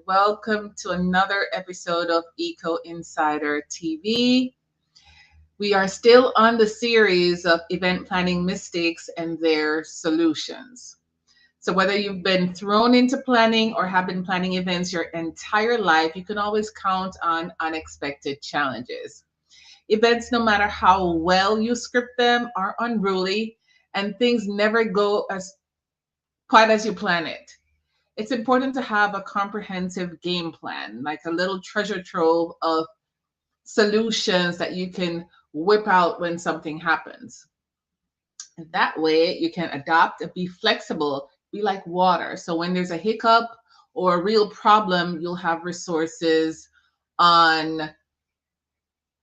welcome to another episode of Eco Insider TV. We are still on the series of event planning mistakes and their solutions. So, whether you've been thrown into planning or have been planning events your entire life, you can always count on unexpected challenges. Events, no matter how well you script them, are unruly and things never go as quite as you plan it. It's important to have a comprehensive game plan, like a little treasure trove of solutions that you can whip out when something happens. And that way you can adapt and be flexible, be like water. So when there's a hiccup or a real problem, you'll have resources on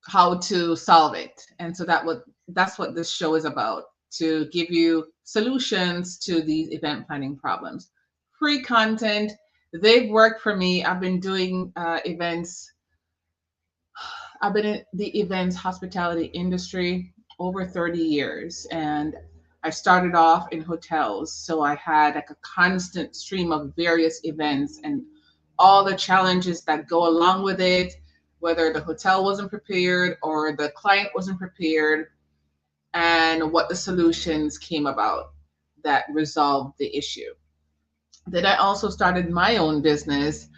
how to solve it. And so that's what this show is about, to give you solutions to these event planning problems. Free content. They've worked for me. I've been doing events. I've been in the events hospitality industry over 30 years, and I started off in hotels. So I had like a constant stream of various events and all the challenges that go along with it, whether the hotel wasn't prepared or the client wasn't prepared, and what the solutions came about that resolved the issue. Then I also started my own business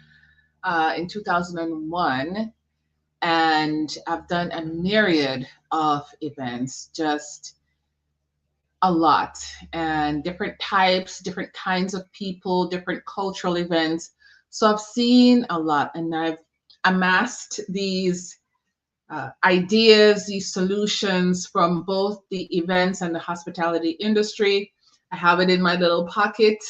in 2001, and I've done a myriad of events, just a lot, and different types, different kinds of people, different cultural events. So I've seen a lot, and I've amassed these ideas, these solutions from both the events and the hospitality industry. I have it in my little pocket,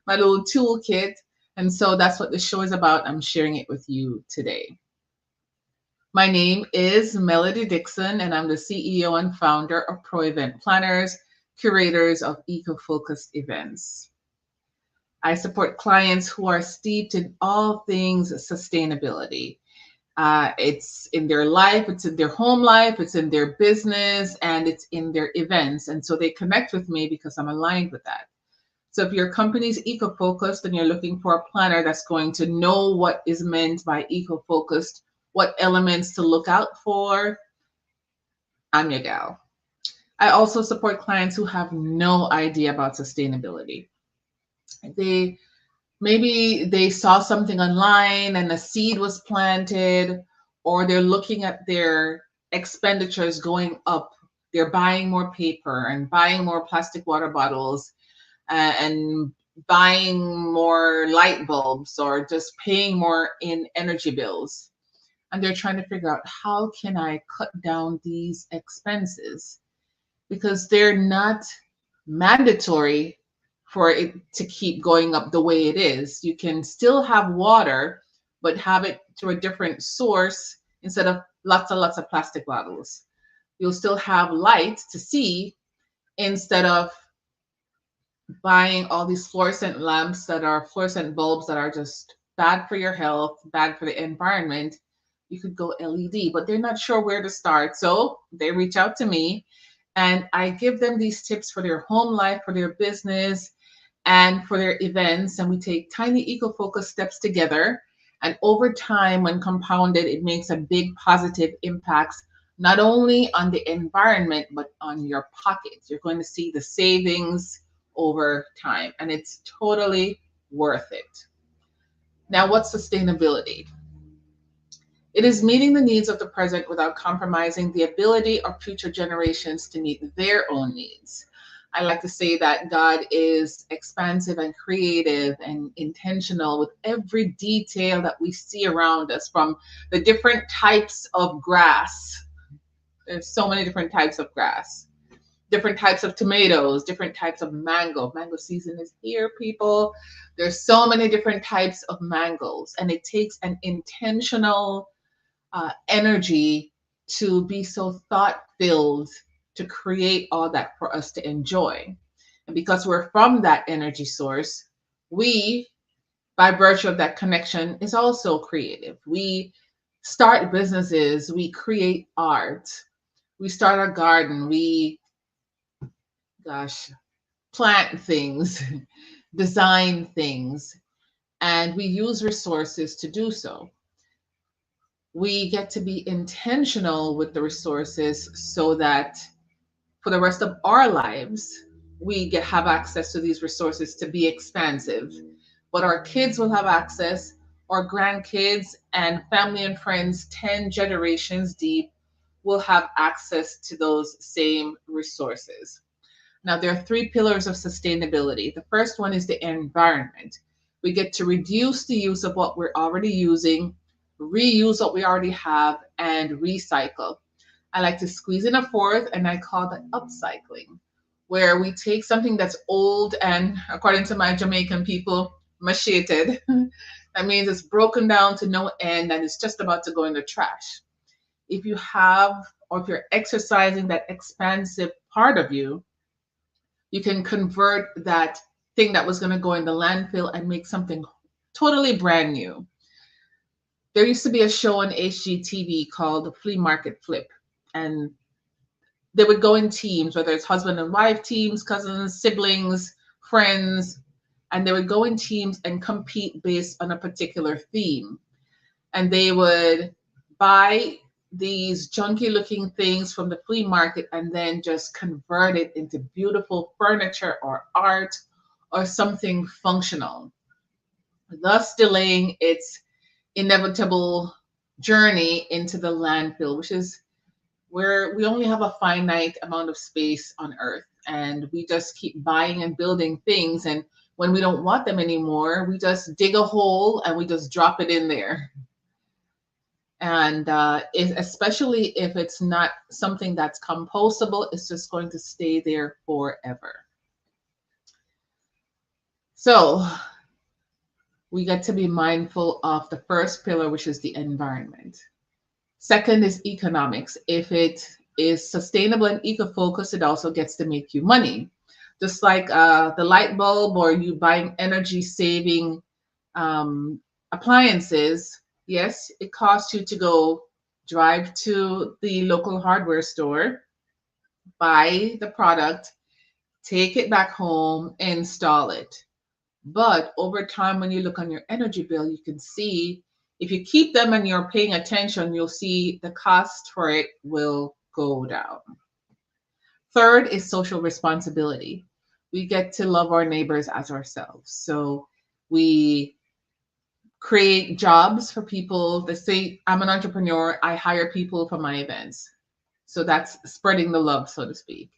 my little toolkit. And so that's what this show is about. I'm sharing it with you today. My name is Melody Dixon, and I'm the CEO and founder of Pro Event Planners, curators of eco-focused events. I support clients who are steeped in all things sustainability. It's in their life, it's in their home life, it's in their business, and it's in their events. And so they connect with me because I'm aligned with that. So if your company's eco-focused and you're looking for a planner that's going to know what is meant by eco-focused, what elements to look out for, I'm your gal. I also support clients who have no idea about sustainability. They Maybe they saw something online and a seed was planted, or they're looking at their expenditures going up. They're buying more paper and buying more plastic water bottles, and buying more light bulbs, or just paying more in energy bills. And they're trying to figure out, how can I cut down these expenses? Because they're not mandatory for it to keep going up the way it is. You can still have water, but have it through a different source instead of lots and lots of plastic bottles. You'll still have light to see instead of buying all these fluorescent lamps that are fluorescent bulbs that are just bad for your health, bad for the environment. You could go LED, but they're not sure where to start. So they reach out to me, and I give them these tips for their home life, for their business, and for their events. And we take tiny eco-focused steps together. And over time, when compounded, it makes a big positive impacts, not only on the environment, but on your pockets. You're going to see the savings over time, and it's totally worth it. Now, what's sustainability? It is meeting the needs of the present without compromising the ability of future generations to meet their own needs. I like to say that God is expansive and creative and intentional with every detail that we see around us, from the different types of grass. There's so many different types of grass, different types of tomatoes, different types of mango. Mango season is here, people. There's so many different types of mangoes, and it takes an intentional energy to be so thought filled to create all that for us to enjoy. And because we're from that energy source, we, by virtue of that connection, is also creative. We start businesses, we create art, we start a garden, we, gosh, plant things, design things. and we use resources to do so. We get to be intentional with the resources so that for the rest of our lives, have access to these resources to be expansive. But our kids will have access, our grandkids and family and friends 10 generations deep will have access to those same resources. Now, there are three pillars of sustainability. The first one is the environment. We get to reduce the use of what we're already using, reuse what we already have, and recycle. I like to squeeze in a fourth, and I call that upcycling, where we take something that's old and, according to my Jamaican people, macheted. That means it's broken down to no end and it's just about to go in the trash. If you have, or if you're exercising that expansive part of you, you can convert that thing that was going to go in the landfill and make something totally brand new. There used to be a show on HGTV called Flea Market Flip, and they would go in teams, whether it's husband and wife teams, cousins, siblings, friends, and they would go in teams and compete based on a particular theme. And they would buy these junky looking things from the flea market and then just convert it into beautiful furniture or art or something functional, thus delaying its inevitable journey into the landfill, which is where we only have a finite amount of space on earth and we just keep buying and building things. And when we don't want them anymore, we just dig a hole and we just drop it in there. And especially if it's not something that's compostable, it's just going to stay there forever. So we get to be mindful of the first pillar, which is the environment. Second is economics. If it is sustainable and eco-focused, it also gets to make you money. Just like the light bulb or you buying energy saving appliances, yes, it costs you to go drive to the local hardware store, buy the product, take it back home, install it. But over time, when you look on your energy bill, you can see if you keep them and you're paying attention, you'll see the cost for it will go down. Third is social responsibility. We get to love our neighbors as ourselves. So we create jobs for people that say, I'm an entrepreneur, I hire people for my events. So that's spreading the love, so to speak.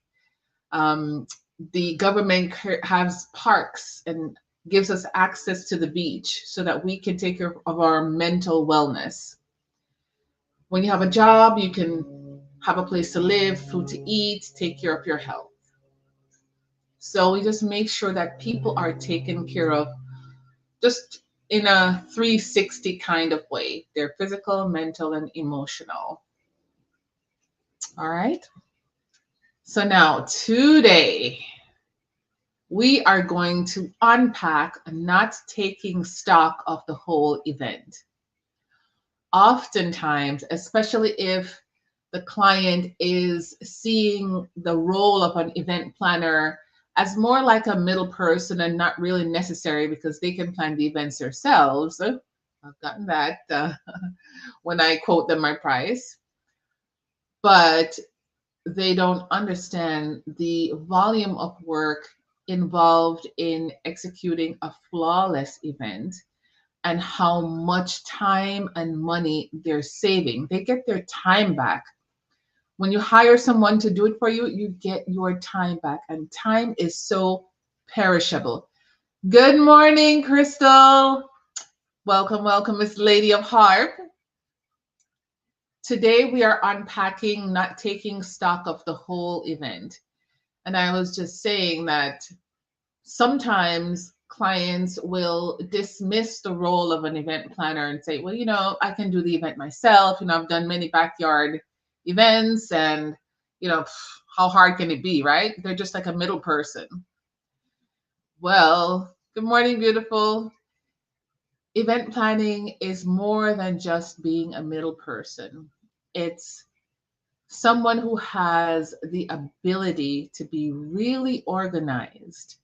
The government has parks and gives us access to the beach so that we can take care of our mental wellness. When you have a job, you can have a place to live, food to eat, take care of your health. So we just make sure that people are taken care of just in a 360 kind of way. They're physical, mental, and emotional. All right. So now today, we are going to unpack not taking stock of the whole event. Oftentimes, especially if the client is seeing the role of an event planner as more like a middle person and not really necessary because they can plan the events themselves. I've gotten that when I quote them my price. But they don't understand the volume of work involved in executing a flawless event and how much time and money they're saving. They get their time back. When you hire someone to do it for you, you get your time back, and time is so perishable. Good morning, Crystal. Welcome, welcome, Miss Lady of Harp. Today we are unpacking not taking stock of the whole event. And I was just saying that sometimes clients will dismiss the role of an event planner and say, well, I can do the event myself. I've done many backyard events and, how hard can it be, right? They're just like a middle person. Well, good morning, beautiful. Event planning is more than just being a middle person. It's someone who has the ability to be really organized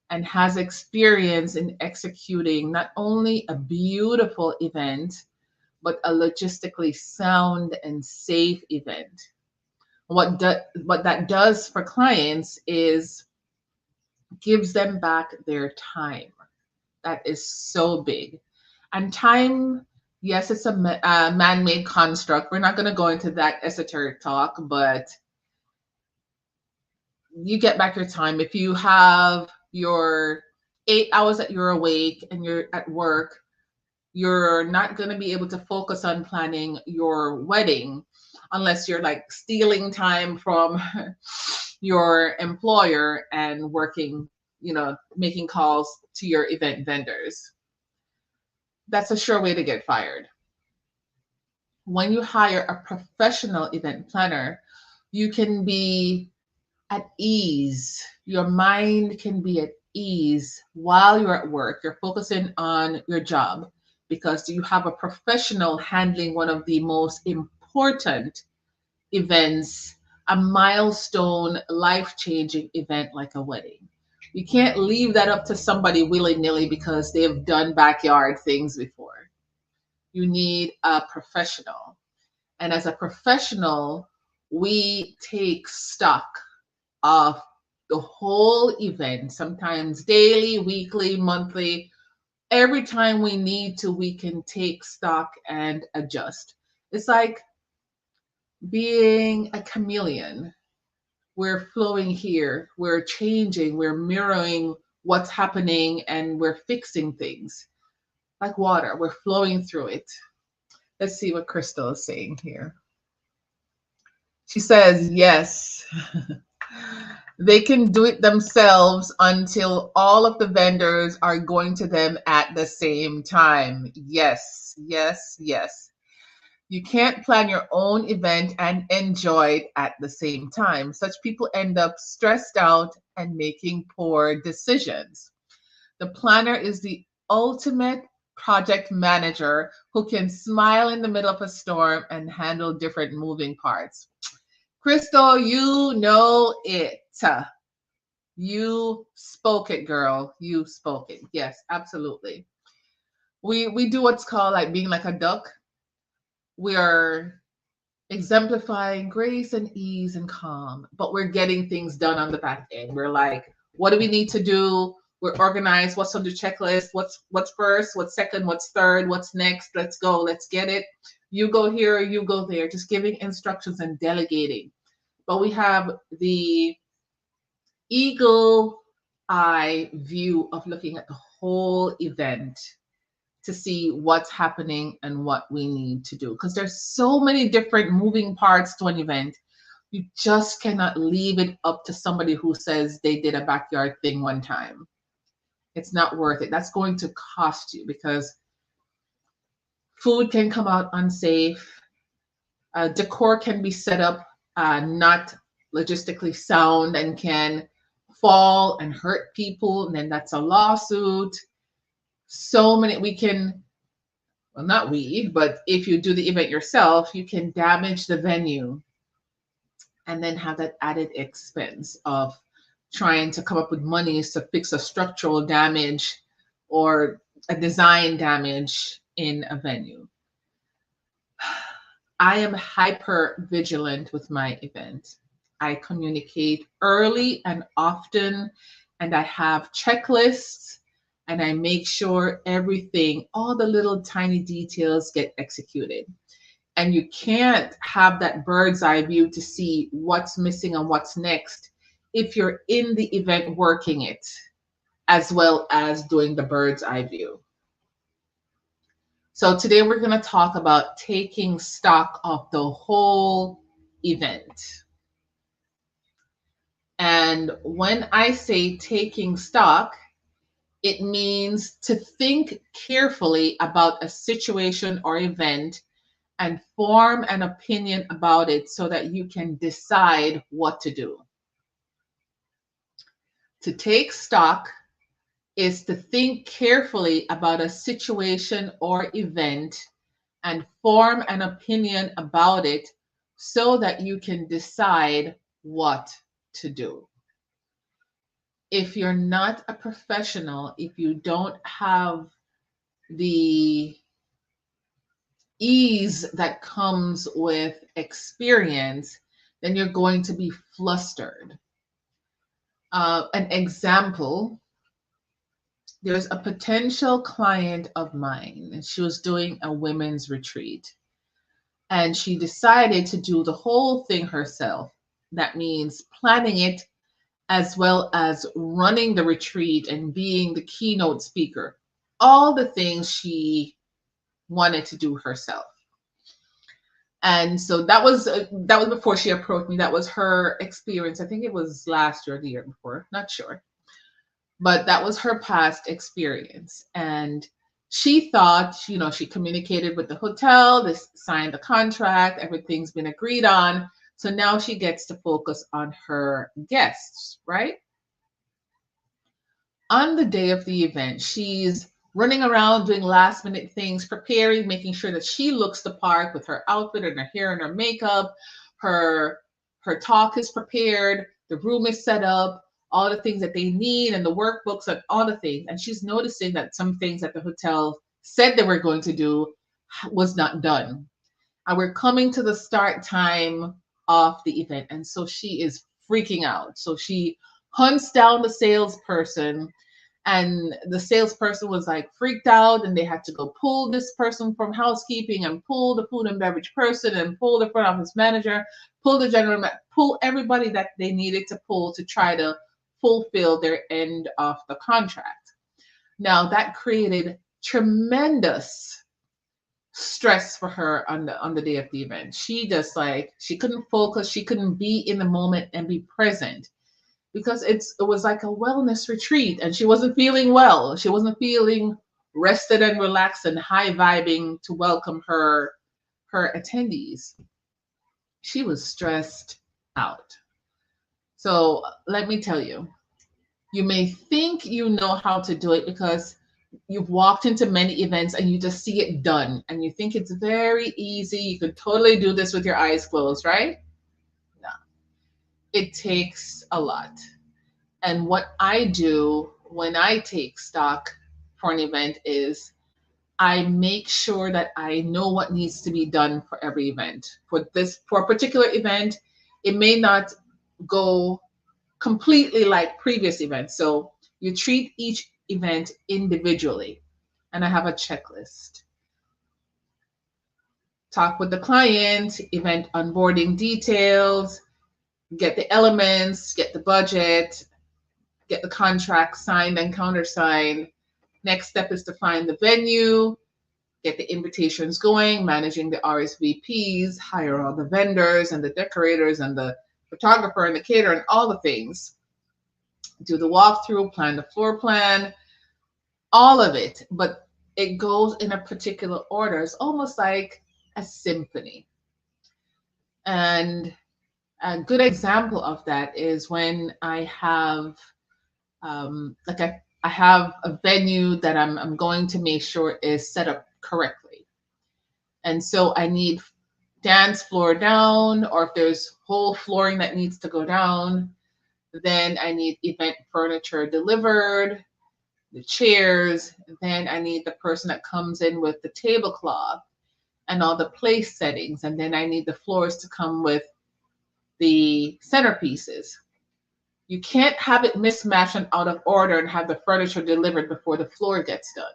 and has experience in executing not only a beautiful event, but a logistically sound and safe event. What that does for clients is gives them back their time. That is so big. And time, yes, it's a man-made construct. We're not going to go into that esoteric talk, but you get back your time. If you have your 8 hours that you're awake and you're at work, you're not going to be able to focus on planning your wedding unless you're like stealing time from your employer and working, making calls to your event vendors. That's a sure way to get fired. When you hire a professional event planner, you can be at ease. Your mind can be at ease while you're at work. You're focusing on your job because you have a professional handling one of the most important events, a milestone, life changing event like a wedding. You can't leave that up to somebody willy nilly because they've done backyard things before. You need a professional. And as a professional, we take stock of the whole event, sometimes daily, weekly, monthly. Every time we need to, we can take stock and adjust. It's like being a chameleon. We're flowing here, we're changing, we're mirroring what's happening, and we're fixing things like water. We're flowing through it. Let's see what Crystal is saying here. She says, yes. They can do it themselves until all of the vendors are going to them at the same time. Yes, yes, yes. You can't plan your own event and enjoy it at the same time. Such people end up stressed out and making poor decisions. The planner is the ultimate project manager who can smile in the middle of a storm and handle different moving parts. Crystal, you know it. You spoke it, girl. You spoke it. Yes, absolutely. We do what's called like being like a duck. We are exemplifying grace and ease and calm, but we're getting things done on the back end. We're like, what do we need to do? We're organized. What's on the checklist? What's first? What's second? What's third? What's next? Let's go. Let's get it. You go here, you go there. Just giving instructions and delegating. But we have the eagle eye view of looking at the whole event to see what's happening and what we need to do. Because there's so many different moving parts to an event. You just cannot leave it up to somebody who says they did a backyard thing one time. It's not worth it. That's going to cost you because food can come out unsafe. Decor can be set up not logistically sound and can fall and hurt people. And then that's a lawsuit. So many, we can, well, not we, but if you do the event yourself, you can damage the venue and then have that added expense of trying to come up with monies to fix a structural damage or a design damage in a venue. I am hyper vigilant with my event. I communicate early and often, and I have checklists, and I make sure everything, all the little tiny details get executed. And you can't have that bird's eye view to see what's missing and what's next if you're in the event working it, as well as doing the bird's eye view. So today we're going to talk about taking stock of the whole event. And when I say taking stock, it means to think carefully about a situation or event and form an opinion about it so that you can decide what to do. To take stock is to think carefully about a situation or event and form an opinion about it so that you can decide what to do. If you're not a professional, if you don't have the ease that comes with experience, then you're going to be flustered. An example, there's a potential client of mine, and she was doing a women's retreat. And she decided to do the whole thing herself. That means planning it as well as running the retreat and being the keynote speaker. All the things she wanted to do herself. And so that was before she approached me. That was her experience. I think it was last year or the year before, not sure. But that was her past experience. And she thought, she communicated with the hotel, they signed the contract, everything's been agreed on. So now she gets to focus on her guests, right? On the day of the event, she's running around doing last minute things, preparing, making sure that she looks the part with her outfit and her hair and her makeup. Her her talk is prepared, the room is set up, all the things that they need and the workbooks and all the things. And she's noticing that some things that the hotel said they were going to do was not done. And we're coming to the start time of the event. And so she is freaking out. So she hunts down the salesperson, and the salesperson was like freaked out, and they had to go pull this person from housekeeping and pull the food and beverage person and pull the front office manager, pull the pull everybody that they needed to pull to try to fulfill their end of the contract. Now that created tremendous stress for her on the day of the event. She just like she couldn't focus, she couldn't be in the moment and be present because it was like a wellness retreat and she wasn't feeling well. She wasn't feeling rested and relaxed and high vibing to welcome her attendees. She was stressed out. So let me tell you, you may think you know how to do it because you've walked into many events and you just see it done and you think it's very easy. You could totally do this with your eyes closed, right? No, it takes a lot. And what I do when I take stock for an event is I make sure that I know what needs to be done for every event. For a particular event, it may not go completely like previous events. So you treat each event individually. And I have a checklist. Talk with the client, event onboarding details, get the elements, get the budget, get the contract signed and countersigned. Next step is to find the venue, get the invitations going, managing the RSVPs, hire all the vendors and the decorators and the photographer and the caterer and all the things. Do the walkthrough, plan the floor plan, all of it. But it goes in a particular order. It's almost like a symphony. And a good example of that is when I have I have a venue that I'm going to make sure is set up correctly. And so I need dance floor down, or if there's whole flooring that needs to go down, then I need event furniture delivered, the chairs, then I need the person that comes in with the tablecloth and all the place settings, and then I need the floors to come with the centerpieces. You can't have it mismatched and out of order and have the furniture delivered before the floor gets done.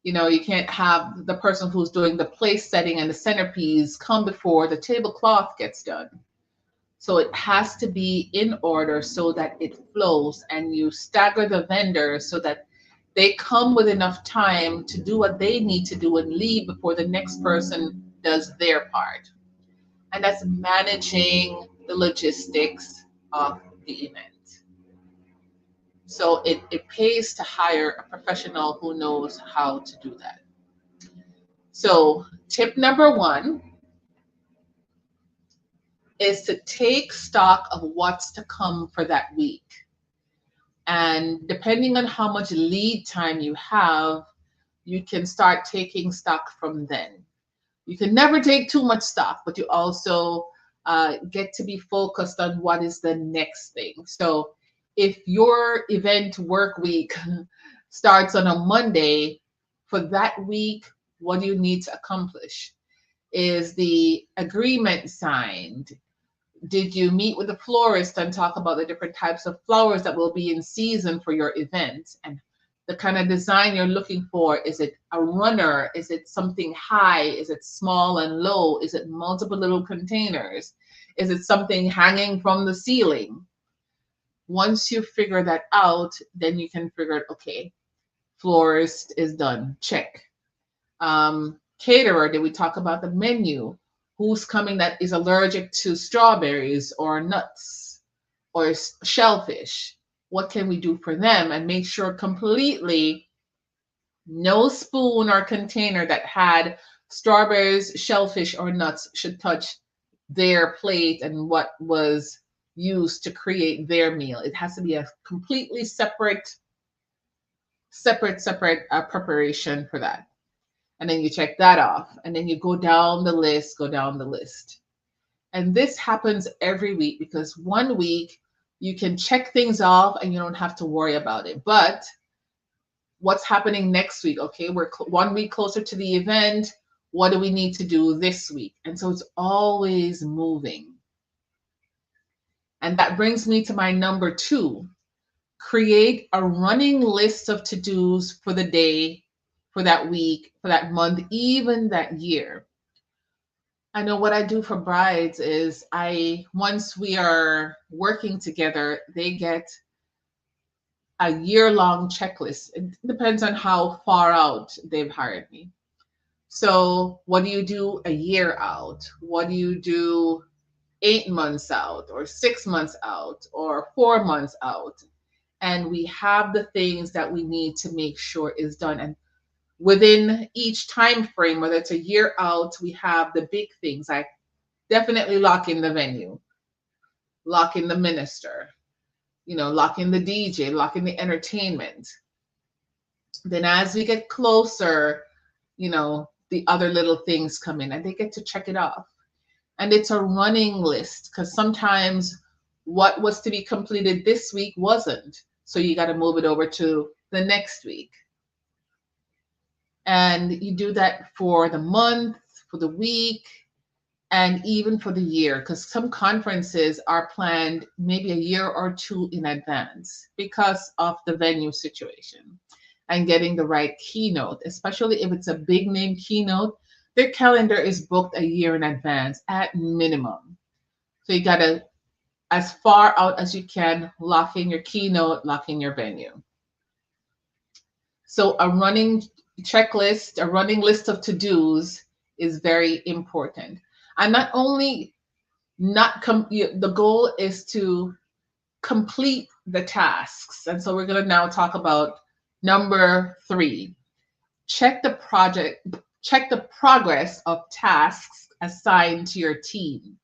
You can't have the person who's doing the place setting and the centerpiece come before the tablecloth gets done. So it has to be in order so that it flows, and you stagger the vendors so that they come with enough time to do what they need to do and leave before the next person does their part. And that's managing the logistics of the event. So it pays to hire a professional who knows how to do that. So tip number one is to take stock of what's to come for that week. And depending on how much lead time you have, you can start taking stock from then. You can never take too much stock, but you also get to be focused on what is the next thing. So If your event work week starts on a Monday, for that week, what do you need to accomplish? Is the agreement signed? Did you meet with the florist and talk about the different types of flowers that will be in season for your event and the kind of design you're looking for? Is it a runner? Is it something high? Is it small and low? Is it multiple little containers? Is it something hanging from the ceiling? Once you figure that out, then you can figure out, okay, florist is done, check. Caterer, did we talk about the menu? Who's coming that is allergic to strawberries or nuts or shellfish? What can we do for them? And make sure completely no spoon or container that had strawberries, shellfish, or nuts should touch their plate and what was used to create their meal. It has to be a completely separate preparation for that. And then you check that off. And then you go down the list, go down the list. And this happens every week because one week you can check things off and you don't have to worry about it. But what's happening next week? Okay, we're 1 week closer to the event. What do we need to do this week? And so it's always moving. And that brings me to my number 2. Create a running list of to-dos for the day, for that week, for that month, even that year. I know what I do for brides is once we are working together, they get a year-long checklist. It depends on how far out they've hired me. So what do you do a year out? What do you do 8 months out or 6 months out or 4 months out? And we have the things that we need to make sure is done. And within each time frame, whether it's a year out, we have the big things like definitely lock in the venue, lock in the minister, lock in the DJ, lock in the entertainment. Then as we get closer, the other little things come in and they get to check it off. And it's a running list because sometimes what was to be completed this week wasn't. So you got to move it over to the next week. And you do that for the month, for the week, and even for the year, because some conferences are planned maybe a year or 2 in advance because of the venue situation and getting the right keynote, especially if it's a big name keynote. Their calendar is booked a year in advance at minimum. So you got to, as far out as you can, lock in your keynote, lock in your venue. So a running checklist, a running list of to-dos is very important. And not only the goal is to complete the tasks. And so we're going to now talk about number 3. Check the progress of tasks assigned to your team.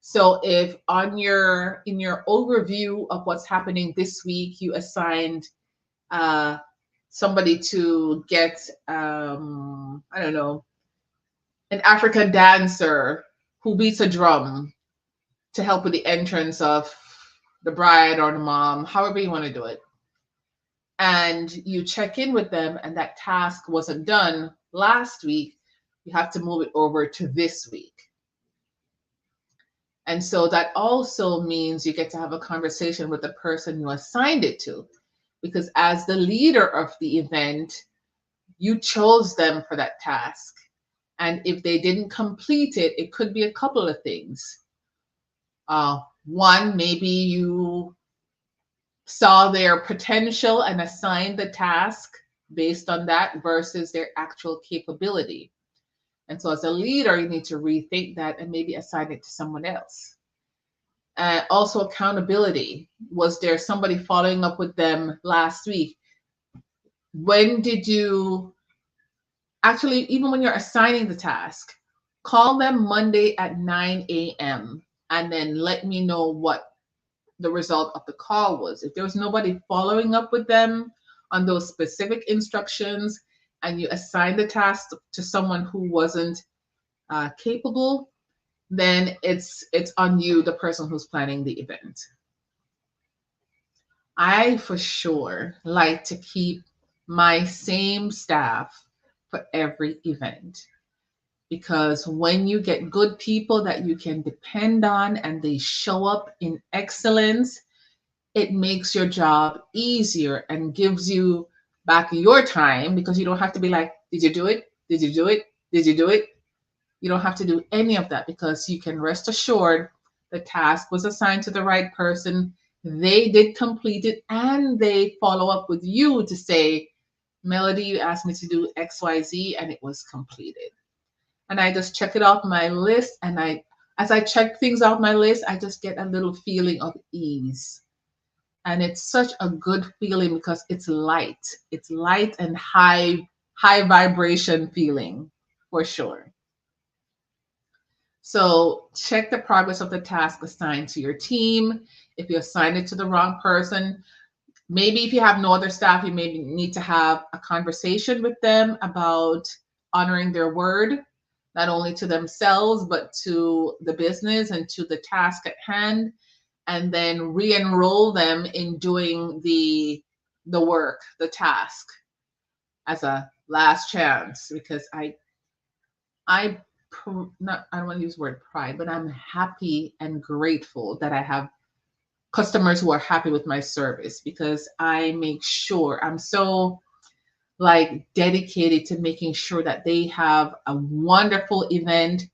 So if in your overview of what's happening this week, you assigned somebody to get, I don't know, an African dancer who beats a drum to help with the entrance of the bride or the mom, however you want to do it. And you check in with them and that task wasn't done last week, you have to move it over to this week. And so that also means you get to have a conversation with the person you assigned it to, because as the leader of the event, you chose them for that task. And if they didn't complete it, it could be a couple of things. One, maybe you saw their potential and assigned the task based on that versus their actual capability. And so as a leader, you need to rethink that and maybe assign it to someone else. Also accountability. Was there somebody following up with them last week? When did you actually, even when you're assigning the task, call them Monday at 9 a.m. and then let me know what the result of the call was. If there was nobody following up with them on those specific instructions and you assign the task to someone who wasn't capable, then it's on you, the person who's planning the event. I for sure like to keep my same staff for every event, because when you get good people that you can depend on and they show up in excellence, it makes your job easier and gives you back your time, because you don't have to be like, did you do it? Did you do it? Did you do it? You don't have to do any of that, because you can rest assured the task was assigned to the right person. They did complete it and they follow up with you to say, Melody, you asked me to do XYZ and it was completed. And I just check it off my list. And as I check things off my list, I just get a little feeling of ease. And it's such a good feeling because it's light. It's light and high vibration feeling for sure. So check the progress of the task assigned to your team. If you assign it to the wrong person, maybe if you have no other staff, you maybe need to have a conversation with them about honoring their word, not only to themselves, but to the business and to the task at hand, and then re-enroll them in doing the work, the task, as a last chance. Because I not, I don't want to use the word pride, but I'm happy and grateful that I have customers who are happy with my service, because I make sure I'm so like dedicated to making sure that they have a wonderful event,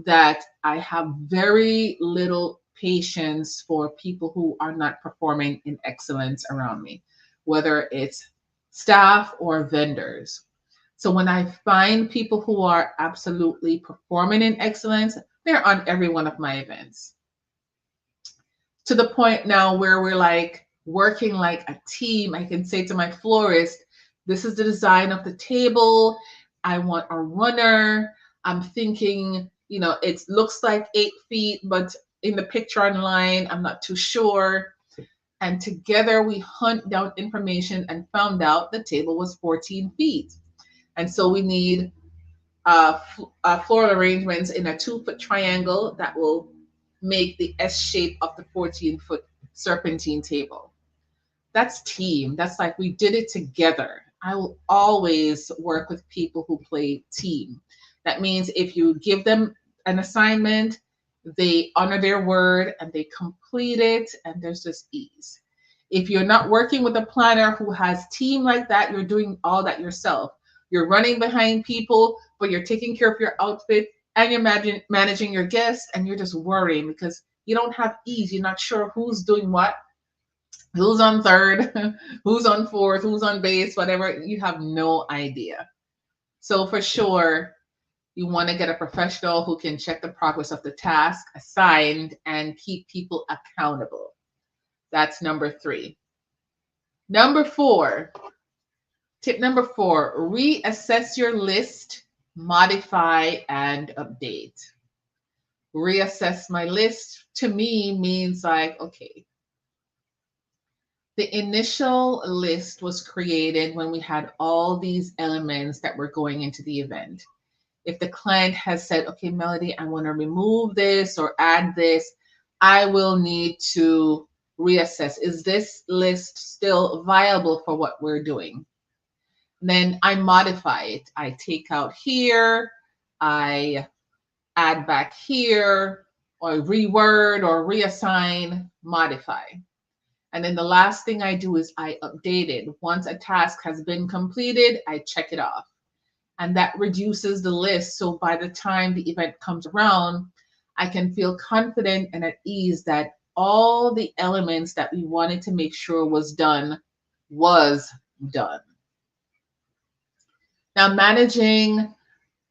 that I have very little patience for people who are not performing in excellence around me, whether it's staff or vendors. So when I find people who are absolutely performing in excellence, they're on every one of my events, to the point now where we're like working like a team. I can say to my florist, this is the design of the table. I want a runner. I'm thinking, it looks like 8 feet, but in the picture online, I'm not too sure. And together we hunt down information and found out the table was 14 feet. And so we need floral arrangements in a 2 foot triangle that will make the S shape of the 14-foot serpentine table. That's team. That's like we did it together. I will always work with people who play team. That means if you give them an assignment, they honor their word and they complete it, and there's just ease. If you're not working with a planner who has team like that, you're doing all that yourself. You're running behind people, but you're taking care of your outfit and you're managing your guests, and you're just worrying because you don't have ease. You're not sure who's doing what, who's on third, who's on fourth, who's on base, whatever. You have no idea. So for sure, you want to get a professional who can check the progress of the task assigned and keep people accountable. That's number 3. Number 4, tip number 4, reassess your list, modify, and update. Reassess my list to me means like, okay, the initial list was created when we had all these elements that were going into the event. If the client has said, okay, Melody, I want to remove this or add this, I will need to reassess. Is this list still viable for what we're doing? Then I modify it. I take out here, I add back here, or reword or reassign, modify. And then the last thing I do is I update it. Once a task has been completed, I check it off. And that reduces the list. So by the time the event comes around, I can feel confident and at ease that all the elements that we wanted to make sure was done was done. Now, managing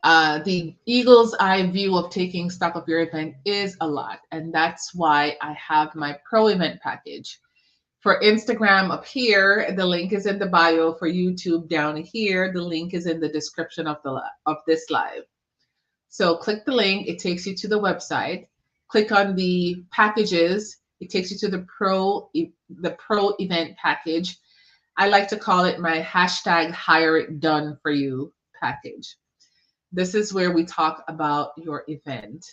the eagle's eye view of taking stock of your event is a lot. And that's why I have my pro event package. For Instagram up here, the link is in the bio. For YouTube down here, the link is in the description of this live. So click the link, it takes you to the website. Click on the packages, it takes you to the pro event package. I like to call it my hashtag hire it done for you package. This is where we talk about your event,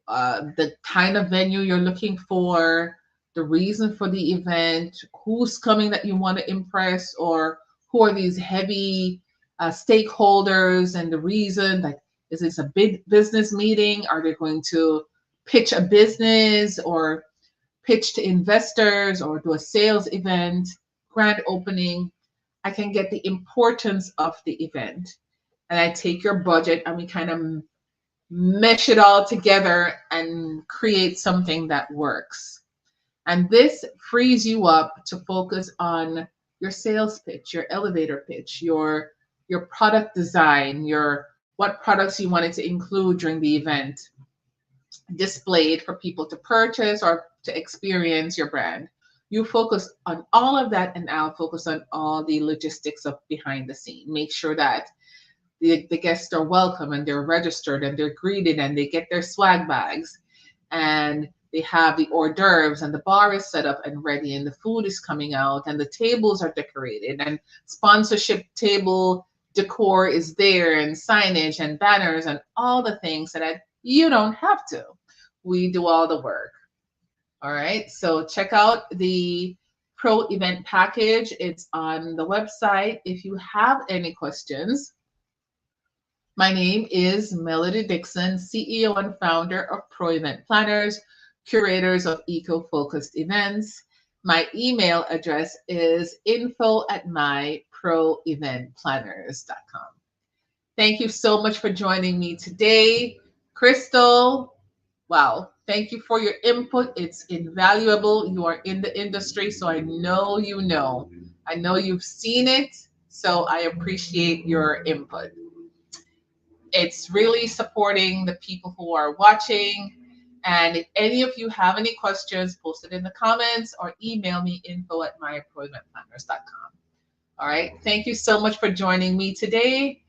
the kind of venue you're looking for, the reason for the event, who's coming that you want to impress, or who are these heavy stakeholders, and the reason, like, is this a big business meeting? Are they going to pitch a business or pitch to investors or do a sales event, grand opening? I can get the importance of the event, and I take your budget and we kind of mesh it all together and create something that works. And this frees you up to focus on your sales pitch, your elevator pitch, your product design, your what products you wanted to include during the event, displayed for people to purchase or to experience your brand. You focus on all of that, and I'll focus on all the logistics of behind the scene. Make sure that the guests are welcome and they're registered and they're greeted and they get their swag bags and they have the hors d'oeuvres and the bar is set up and ready and the food is coming out and the tables are decorated and sponsorship table decor is there and signage and banners and all the things that you don't have to. We do all the work. All right, so check out the pro event package. It's on the website. If you have any questions, my name is Melody Dixon, CEO and founder of Pro Event Planners, curators of eco-focused events. My email address is info@myproeventplanners.com. Thank you so much for joining me today. Crystal, wow, thank you for your input. It's invaluable. You are in the industry, so I know you know. I know you've seen it, so I appreciate your input. It's really supporting the people who are watching. And if any of you have any questions, post it in the comments or email me info@myproeventplanners.com. All right. Thank you so much for joining me today.